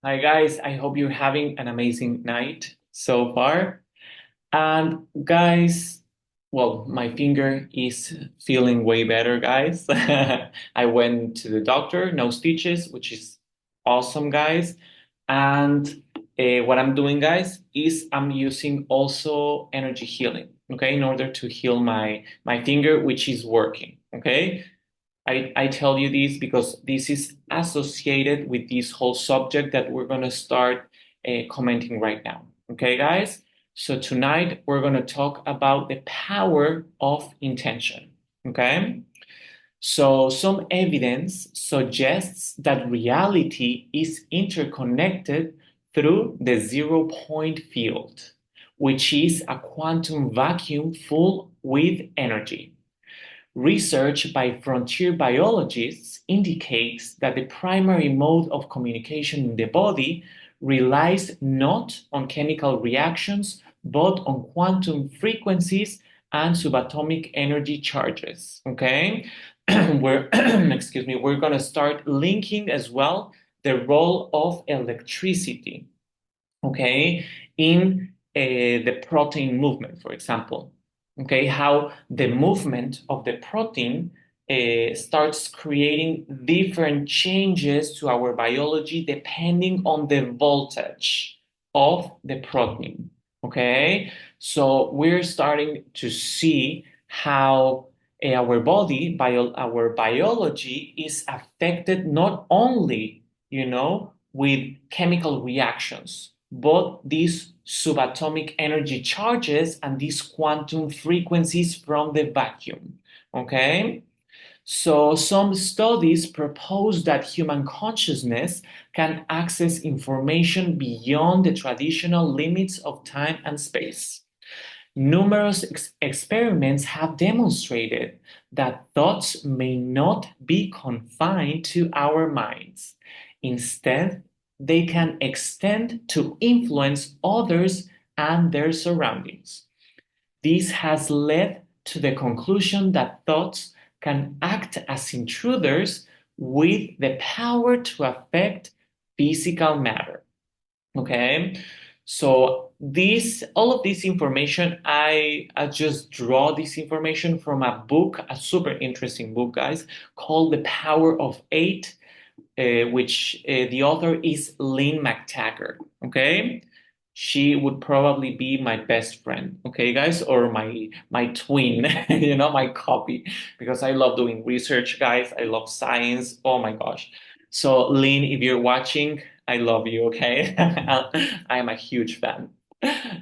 Hi guys, I hope you're having an amazing night so far. And guys, well, my finger is feeling way better, guys. I went to the doctor, no stitches, which is awesome, guys. And what I'm doing, guys, is I'm using also energy healing, okay, in order to heal my finger, which is working, okay? I tell you this because this is associated with this whole subject that we're going to start commenting right now. Okay, guys? So tonight we're going to talk about the power of intention. Okay? So some evidence suggests that reality is interconnected through the zero-point field, which is a quantum vacuum full with energy. Research by frontier biologists indicates that the primary mode of communication in the body relies not on chemical reactions, but on quantum frequencies and subatomic energy charges. Okay? we're excuse me, we're gonna start linking as well the role of electricity, okay, in the protein movement, for example. Okay, how the movement of the protein starts creating different changes to our biology depending on the voltage of the protein. Okay, so we're starting to see how our our biology is affected not only, with chemical reactions, but these subatomic energy charges and these quantum frequencies from the vacuum. Okay? So, some studies propose that human consciousness can access information beyond the traditional limits of time and space. Numerous experiments have demonstrated that thoughts may not be confined to our minds. Instead, they can extend to influence others and their surroundings. This has led to the conclusion that thoughts can act as intruders with the power to affect physical matter. Okay, so this all of this information, I just draw this information from a book, a super interesting book, guys, called The Power of Eight, which the author is Lynn McTaggart. Okay, she would probably be my best friend. Okay, guys, or my twin, my copy, because I love doing research, guys. I love science. Oh my gosh. So, Lynn, if you're watching, I love you. Okay, I am a huge fan.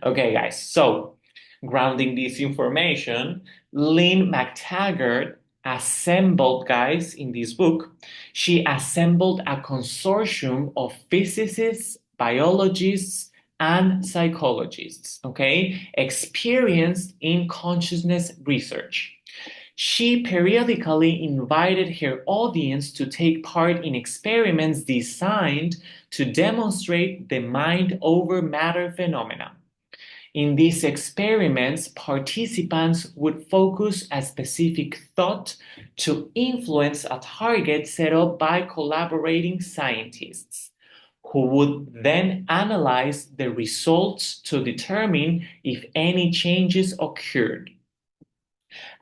Okay, guys. So, grounding this information, Lynn McTaggart assembled, guys, in this book, she assembled a consortium of physicists, biologists, and psychologists, okay, experienced in consciousness research. She periodically invited her audience to take part in experiments designed to demonstrate the mind over matter phenomena. In these experiments, participants would focus a specific thought to influence a target set up by collaborating scientists, who would then analyze the results to determine if any changes occurred.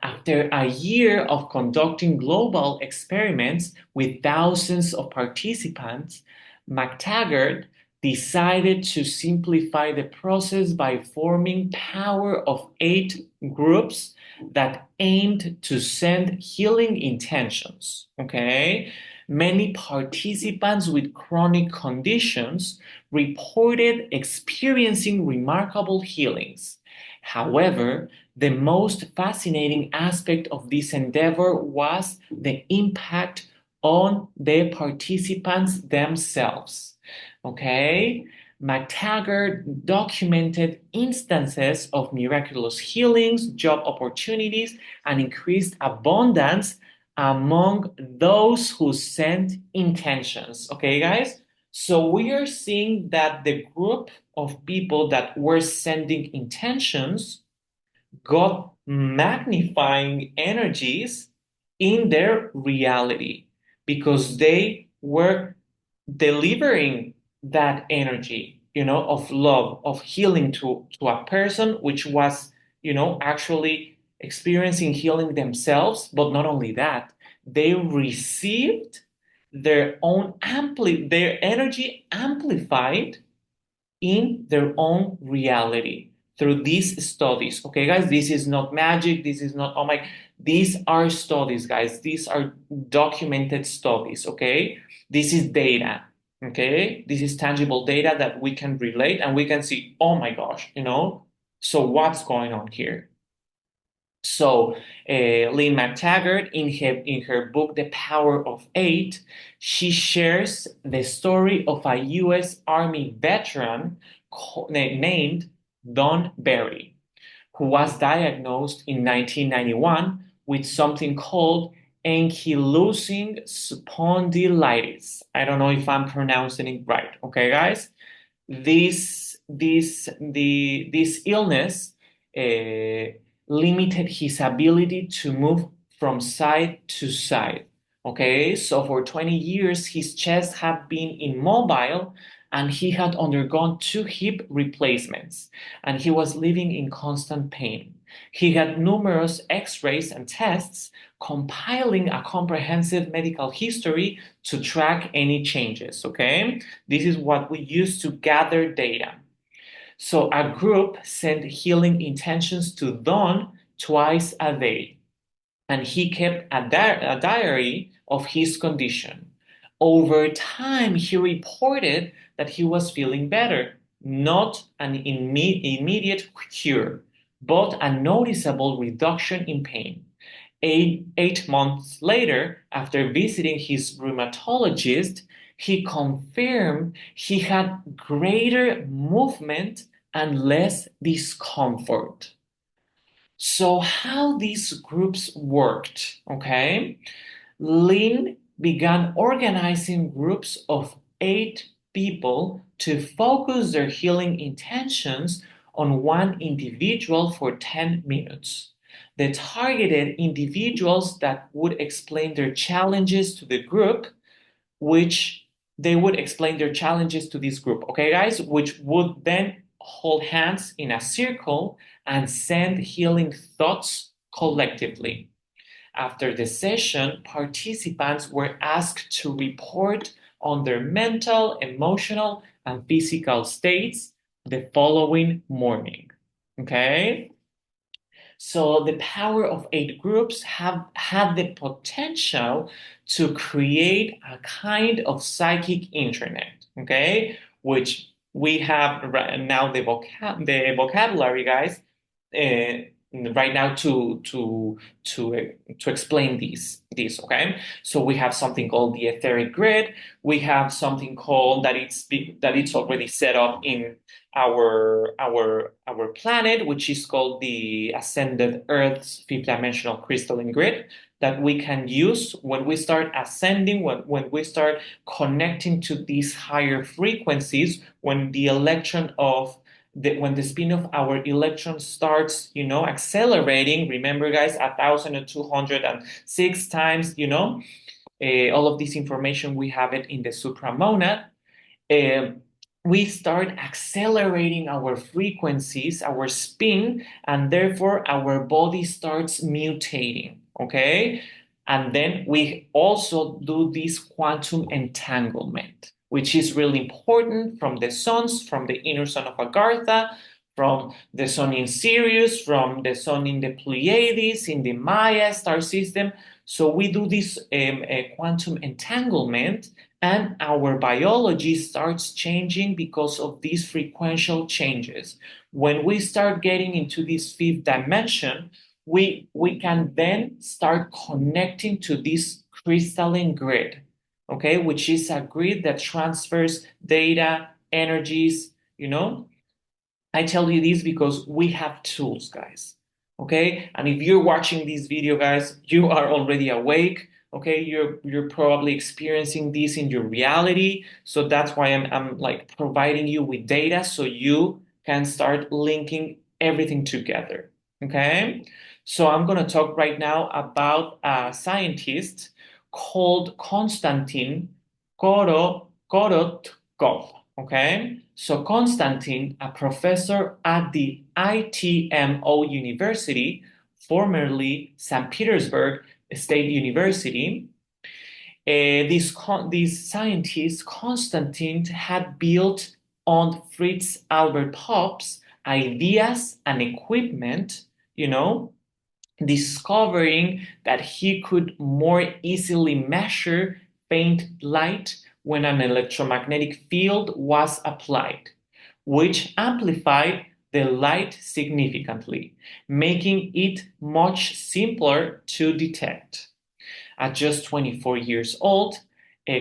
After a year of conducting global experiments with thousands of participants, McTaggart decided to simplify the process by forming Power of Eight groups that aimed to send healing intentions. Okay? Many participants with chronic conditions reported experiencing remarkable healings. However, the most fascinating aspect of this endeavor was the impact on the participants themselves. Okay? McTaggart documented instances of miraculous healings, job opportunities, and increased abundance among those who sent intentions. Okay, guys? So we are seeing that the group of people that were sending intentions got magnifying energies in their reality because they were delivering that energy, of love, of healing to a person which was, actually experiencing healing themselves. But not only that, they received their energy amplified in their own reality through these studies. Okay, guys, this is not magic. This is not, oh my, these are studies, guys. These are documented studies. Okay, this is data. Okay, this is tangible data that we can relate and we can see, oh my gosh, so what's going on here? So, Lynn McTaggart, in her book, The Power of Eight, she shares the story of a U.S. Army veteran named Don Berry, who was diagnosed in 1991 with something called ankylosing spondylitis. I don't know if I'm pronouncing it right. Okay, guys? This illness uh, limited his ability to move from side to side. Okay, so for 20 years, his chest had been immobile and he had undergone 2 hip replacements and he was living in constant pain. He had numerous x-rays and tests, compiling a comprehensive medical history to track any changes. Okay, this is what we use to gather data. So a group sent healing intentions to Don twice a day, and he kept a diary of his condition. Over time, he reported that he was feeling better, not an immediate cure, but a noticeable reduction in pain. Eight months later, after visiting his rheumatologist, he confirmed he had greater movement and less discomfort. So, how these groups worked, okay? Lynn began organizing groups of 8 people to focus their healing intentions on one individual for 10 minutes. They targeted individuals that would explain their challenges to the group, which they would explain their challenges to this group, okay, guys, which would then hold hands in a circle and send healing thoughts collectively. After the session, participants were asked to report on their mental, emotional, and physical states the following morning. Okay? So the power of 8 groups have had the potential to create a kind of psychic internet, okay? Which we have right now the vocabulary, guys, uh, right now to explain these, okay? So we have something called the etheric grid. We have something called that it's already set up in our planet, which is called the ascended Earth's fifth dimensional crystalline grid, that we can use when we start ascending, when we start connecting to these higher frequencies, when the spin of our electron starts, accelerating. Remember, guys, 1,206 times, all of this information, we have it in the supramonad. uh, we start accelerating our frequencies, our spin, and therefore our body starts mutating. Okay. And then we also do this quantum entanglement, which is really important from the suns, from the inner sun of Agartha, from the sun in Sirius, from the sun in the Pleiades, in the Maya star system. So we do this quantum entanglement, and our biology starts changing because of these frequential changes. When we start getting into this fifth dimension, we can then start connecting to this crystalline grid, okay, which is a grid that transfers data, energies, I tell you this because we have tools, guys. Okay? And if you're watching this video, guys, you are already awake. Okay, you're probably experiencing this in your reality. So that's why I'm like providing you with data so you can start linking everything together. Okay? So I'm gonna talk right now about a scientist called Konstantin Korotkov. Okay, so Constantine, a professor at the ITMO University, formerly St. Petersburg State University, these scientists, Constantine, had built on Fritz Albert Popp's ideas and equipment, you know, discovering that he could more easily measure faint light when an electromagnetic field was applied, which amplified the light significantly, making it much simpler to detect. At just 24 years old,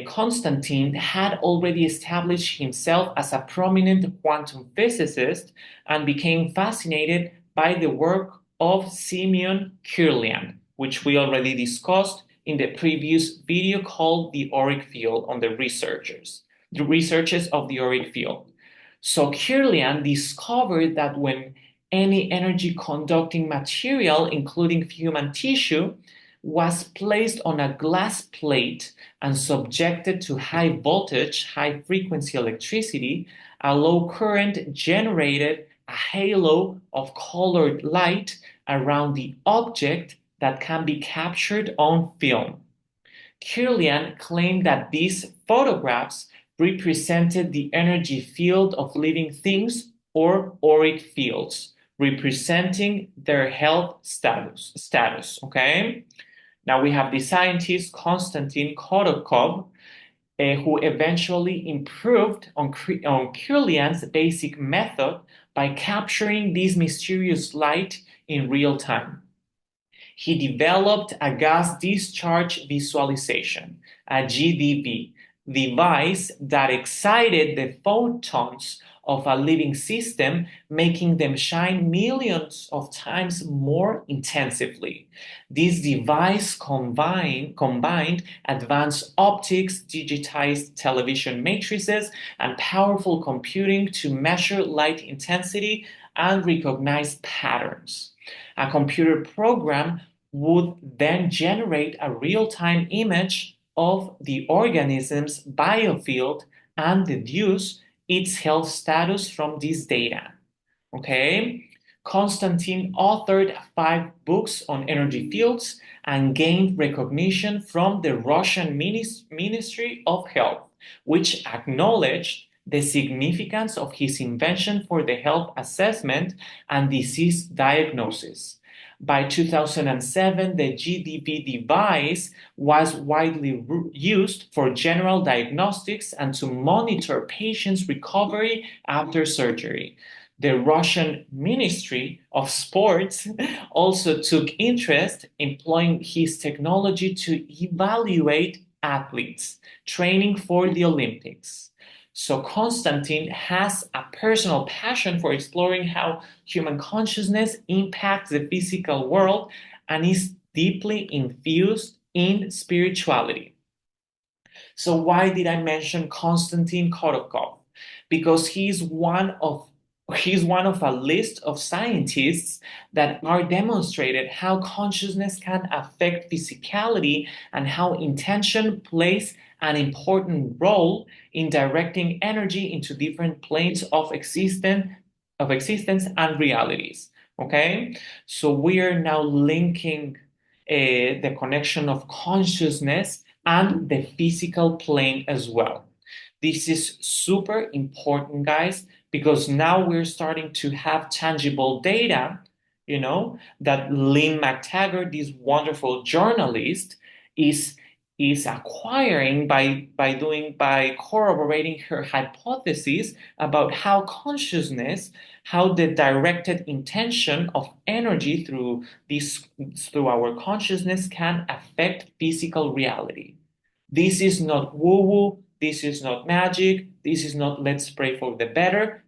Constantine had already established himself as a prominent quantum physicist and became fascinated by the work of Simeon Kirlian, which we already discussed in the previous video called the Auric Field on the researches of the Auric Field. So Kirlian discovered that when any energy conducting material, including human tissue, was placed on a glass plate and subjected to high voltage, high frequency electricity, a low current generated a halo of colored light around the object that can be captured on film. Kirlian claimed that these photographs represented the energy field of living things, or auric fields, representing their health status. Okay? Now we have the scientist Konstantin Korotkov, who eventually improved on Kirlian's basic method by capturing this mysterious light in real time. He developed a gas discharge visualization, a GDV, device that excited the photons of a living system, making them shine millions of times more intensively. This device combined advanced optics, digitized television matrices, and powerful computing to measure light intensity and recognize patterns. A computer program would then generate a real-time image of the organism's biofield and deduce its health status from this data. Okay? Constantine authored 5 books on energy fields and gained recognition from the Russian Ministry of Health, which acknowledged the significance of his invention for the health assessment and disease diagnosis. By 2007, the GDP device was widely used for general diagnostics and to monitor patients' recovery after surgery. The Russian Ministry of Sports also took interest in employing his technology to evaluate athletes training for the Olympics. So Konstantin has a personal passion for exploring how human consciousness impacts the physical world and is deeply infused in spirituality. So why did I mention Konstantin Korotkov? Because he's one of a list of scientists that are demonstrated how consciousness can affect physicality and how intention plays an important role in directing energy into different planes of existence and realities. Okay, so we are now linking the connection of consciousness and the physical plane as well. This is super important, guys, because now we're starting to have tangible data, that Lynn McTaggart, this wonderful journalist, is acquiring by corroborating her hypothesis about how consciousness, how the directed intention of energy through our consciousness can affect physical reality. This is not woo-woo, this is not magic, this is not let's pray for the better.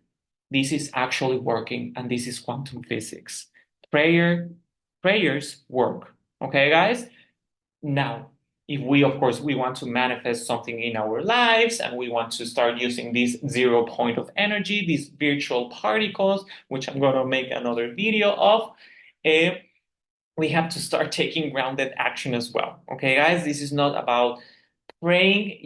This is actually working, and this is quantum physics. Prayers work. Okay, guys? Now, if of course, we want to manifest something in our lives and we want to start using this 0 point of energy, these virtual particles, which I'm going to make another video of, we have to start taking grounded action as well. Okay, guys? This is not about praying,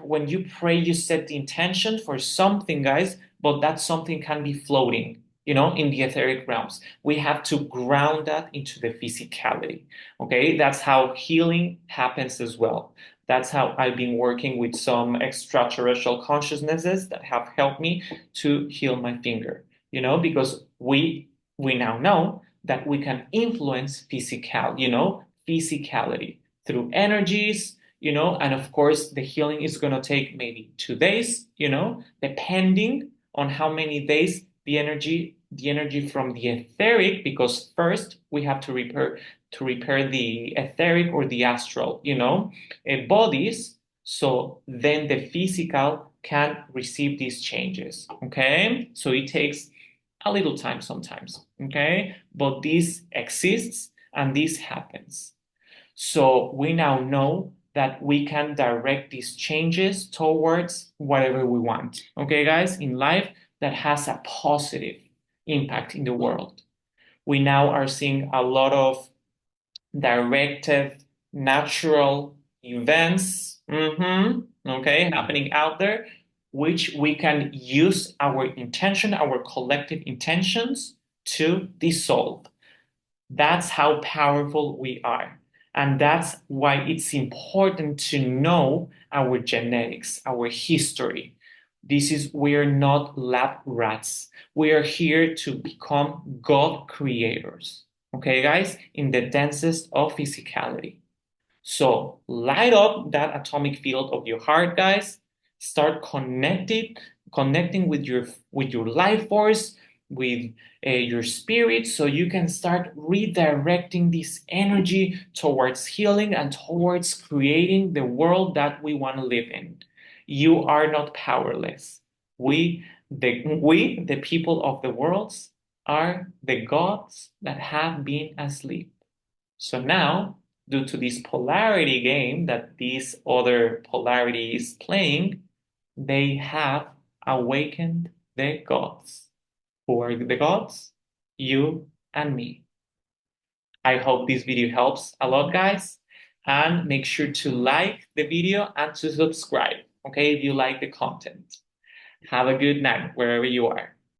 when you pray, you set the intention for something, guys, but that something can be floating, in the etheric realms. We have to ground that into the physicality. Okay, that's how healing happens as well. That's how I've been working with some extraterrestrial consciousnesses that have helped me to heal my finger, because we now know that we can influence physicality through energies, and of course the healing is going to take maybe 2 days, depending on how many days the energy from the etheric, because first we have to repair the etheric or the astral, bodies, so then the physical can receive these changes. Okay, so it takes a little time sometimes. Okay, but this exists and this happens. So we now know that we can direct these changes towards whatever we want. Okay, guys, in life that has a positive impact in the world. We now are seeing a lot of directed natural events, okay, happening out there, which we can use our intention, our collective intentions to dissolve. That's how powerful we are. And that's why it's important to know our genetics, our history. We're not lab rats. We are here to become God creators. Okay, guys, in the densest of physicality. So light up that atomic field of your heart, guys. Start connecting with your life force, with your spirit, so you can start redirecting this energy towards healing and towards creating the world that we want to live in. You are not powerless. We, the people of the worlds, are the gods that have been asleep. So now, due to this polarity game that this other polarity is playing, they have awakened the gods. Who are the gods? You and me. I hope this video helps a lot, guys. And make sure to like the video and to subscribe, okay, if you like the content. Have a good night wherever you are.